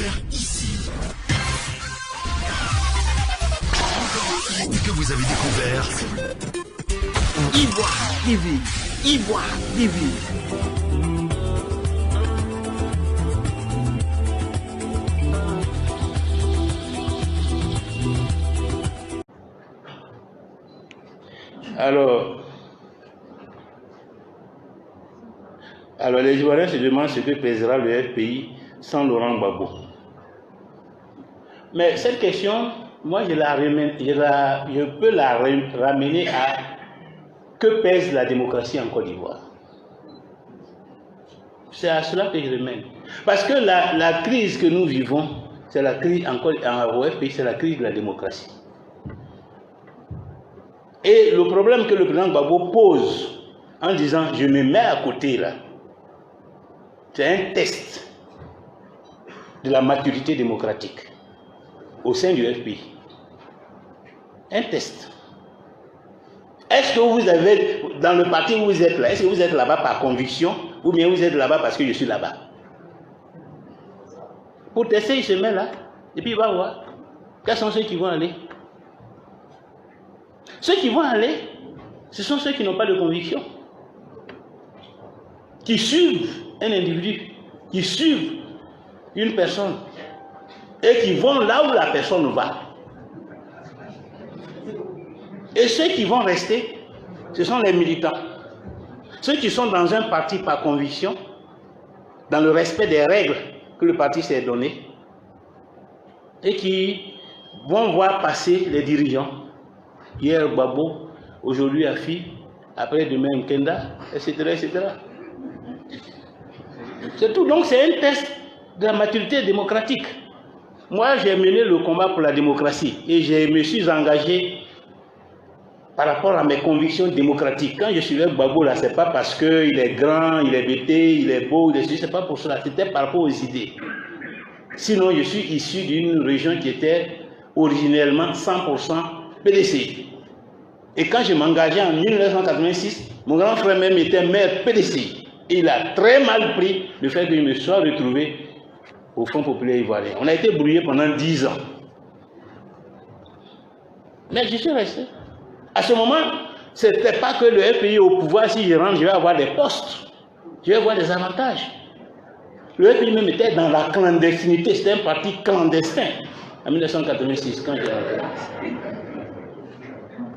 découvert ici. Que vous avez découvert Ivoire TV. Ivoire TV. Alors les Ivoiriens se demandent ce que pèsera le FPI sans Laurent Gbagbo. Mais cette question, moi je peux la ramener à que pèse la démocratie en Côte d'Ivoire. C'est à cela que je le mène. Parce que la crise que nous vivons, c'est la crise au FPI, c'est la crise de la démocratie. Et le problème que le président Gbagbo pose en disant je me mets à côté là, c'est un test de la maturité démocratique au sein du FPI. Un test. Est-ce que vous avez, dans le parti où vous êtes là, est-ce que vous êtes là-bas par conviction ou bien vous êtes là-bas parce que je suis là-bas? Pour tester, il se met là et puis il va voir. Quels sont ceux qui vont aller? Ceux qui vont aller, ce sont ceux qui n'ont pas de conviction, qui suivent un individu, qui suivent une personne et qui vont là où la personne va. Et ceux qui vont rester, ce sont les militants. Ceux qui sont dans un parti par conviction, dans le respect des règles que le parti s'est donné, et qui vont voir passer les dirigeants. Hier Gbagbo, aujourd'hui Afi, après-demain Nkenda, etc., etc. C'est tout. Donc c'est un test de la maturité démocratique. Moi, j'ai mené le combat pour la démocratie et je me suis engagé par rapport à mes convictions démocratiques. Quand je suivais Gbagbo, là, c'est pas parce qu'il est grand, il est bêté, il est beau, c'est pas pour cela. C'était par rapport aux idées. Sinon, je suis issu d'une région qui était originellement 100% PDC. Et quand je m'engageais en 1986, mon grand frère même était maire PDC. Et il a très mal pris le fait que je me sois retrouvé au Front populaire ivoirien. On a été brouillé pendant 10 ans. Mais je suis resté. À ce moment, ce n'était pas que le FPI au pouvoir, si je rentre, je vais avoir des postes. Je vais avoir des avantages. Le FPI même était dans la clandestinité. C'était un parti clandestin en 1986, quand j'ai rentré.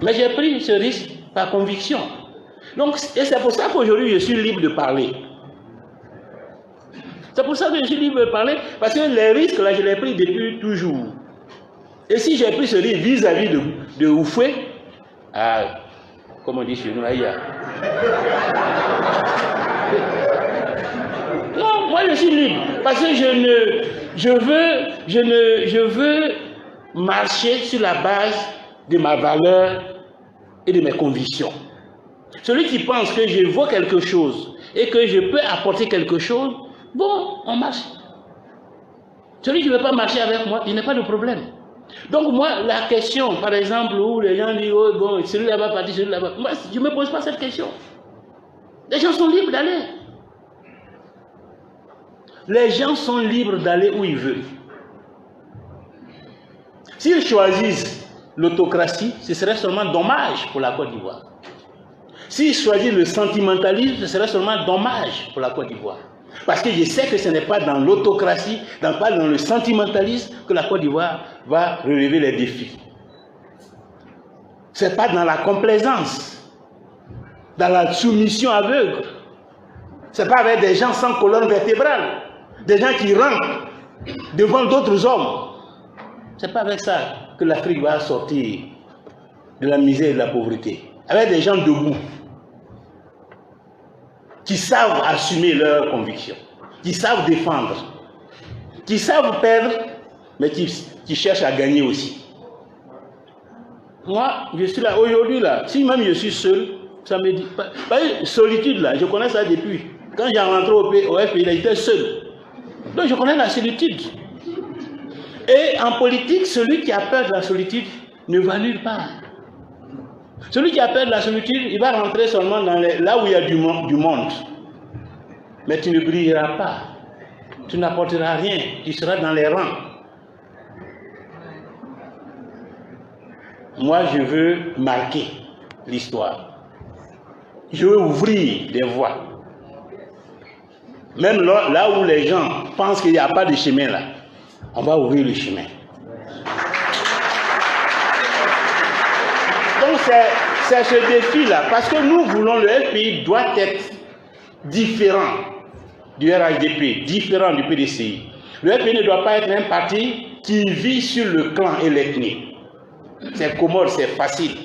Mais j'ai pris ce risque par conviction. Donc, et c'est pour ça qu'aujourd'hui, je suis libre de parler. C'est pour ça que je suis libre de parler, parce que les risques, là, je les ai pris depuis toujours. Et si j'ai pris ce risque vis-à-vis de Oufoué, comme on dit chez nous, aïe. Non, moi je suis libre, parce que je veux marcher sur la base de ma valeur et de mes convictions. Celui qui pense que je vaux quelque chose et que je peux apporter quelque chose, bon, on marche. Celui qui ne veut pas marcher avec moi, il n'y a pas de problème. Donc moi, la question, par exemple, où les gens disent, oh bon, celui-là va partir, celui-là va... Moi, je ne me pose pas cette question. Les gens sont libres d'aller. Les gens sont libres d'aller où ils veulent. S'ils choisissent l'autocratie, ce serait seulement dommage pour la Côte d'Ivoire. S'ils choisissent le sentimentalisme, ce serait seulement dommage pour la Côte d'Ivoire. Parce que je sais que ce n'est pas dans l'autocratie, pas dans le sentimentalisme que la Côte d'Ivoire va relever les défis. Ce n'est pas dans la complaisance, dans la soumission aveugle. Ce n'est pas avec des gens sans colonne vertébrale, des gens qui rampent devant d'autres hommes. Ce n'est pas avec ça que l'Afrique va sortir de la misère et de la pauvreté. Avec des gens debout, qui savent assumer leurs convictions, qui savent défendre, qui savent perdre, mais qui cherchent à gagner aussi. Moi, je suis là, aujourd'hui, là, si même je suis seul, ça me dit pas. Solitude, là, je connais ça depuis. Quand j'ai rentré au FPI, il était seul. Donc je connais la solitude. Et en politique, celui qui a peur de la solitude ne va nulle part. Celui qui a peur de la solitude, il va rentrer seulement là où il y a du monde. Mais tu ne brilleras pas. tu n'apporteras rien, tu seras dans les rangs. Moi, je veux marquer l'histoire. Je veux ouvrir des voies. Même là où les gens pensent qu'il n'y a pas de chemin là, on va ouvrir le chemin. Donc c'est ce défi-là, parce que nous voulons, le FPI doit être différent du RHDP, différent du PDCI. Le FPI ne doit pas être un parti qui vit sur le clan et l'ethnie. C'est commode, c'est facile.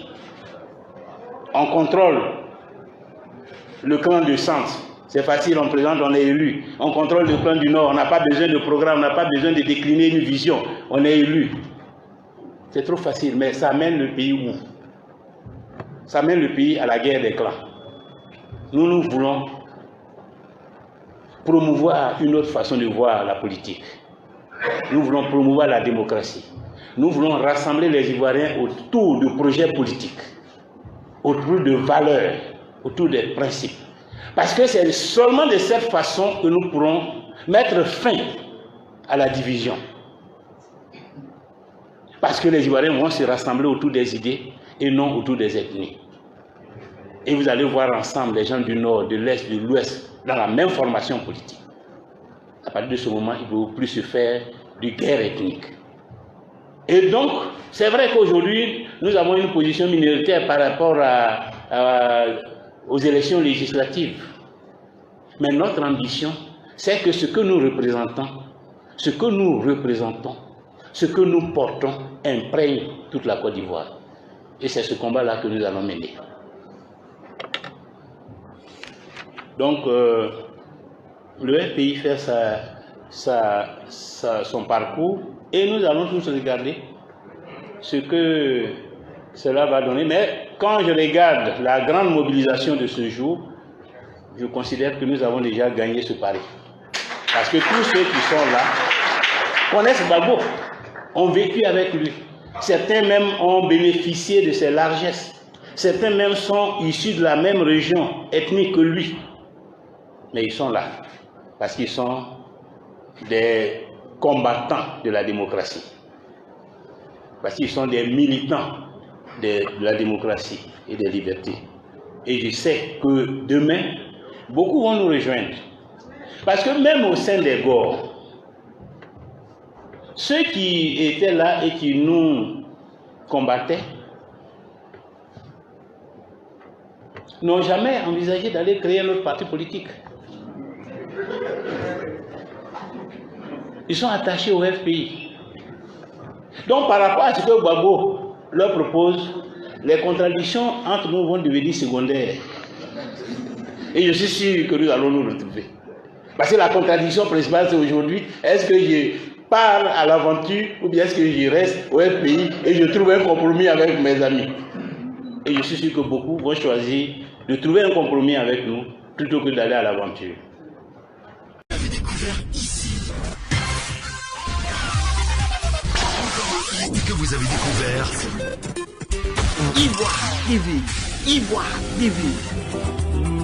On contrôle le clan du centre. C'est facile, on présente, on est élu. On contrôle le clan du Nord, on n'a pas besoin de programme, on n'a pas besoin de décliner une vision. On est élu. C'est trop facile, mais ça amène le pays où? Ça amène le pays à la guerre des clans. Nous voulons promouvoir une autre façon de voir la politique. Nous voulons promouvoir la démocratie. Nous voulons rassembler les Ivoiriens autour de projets politiques, autour de valeurs, autour des principes. Parce que c'est seulement de cette façon que nous pourrons mettre fin à la division. Parce que les Ivoiriens vont se rassembler autour des idées et non autour des ethnies. Et vous allez voir ensemble les gens du Nord, de l'Est, de l'Ouest, dans la même formation politique. À partir de ce moment, il ne peut plus se faire de guerre ethnique. Et donc, c'est vrai qu'aujourd'hui, nous avons une position minoritaire par rapport aux élections législatives. Mais notre ambition, c'est que ce que nous représentons, ce que nous portons, imprègne toute la Côte d'Ivoire. Et c'est ce combat-là que nous allons mener. Donc, le FPI fait son parcours et nous allons tous regarder ce que cela va donner. Mais quand je regarde la grande mobilisation de ce jour, je considère que nous avons déjà gagné ce pari. Parce que tous ceux qui sont là connaissent Gbagbo, ont vécu avec lui. Certains même ont bénéficié de ses largesses. Certains même sont issus de la même région ethnique que lui. Mais ils sont là parce qu'ils sont des combattants de la démocratie. Parce qu'ils sont des militants de la démocratie et des libertés. Et je sais que demain, beaucoup vont nous rejoindre. Parce que même au sein des Gors, ceux qui étaient là et qui nous combattaient n'ont jamais envisagé d'aller créer un autre parti politique. Ils sont attachés au FPI. Donc par rapport à ce que Gbagbo leur propose, les contradictions entre nous vont devenir secondaires. Et je suis sûr que nous allons nous retrouver. Parce que la contradiction principale, c'est aujourd'hui, est-ce que je pars à l'aventure ou bien est-ce que je reste au FPI et je trouve un compromis avec mes amis? Et je suis sûr que beaucoup vont choisir de trouver un compromis avec nous plutôt que d'aller à l'aventure. Vous avez découvert ici. Que vous avez découvert Ivoire TV. Ivoire TV.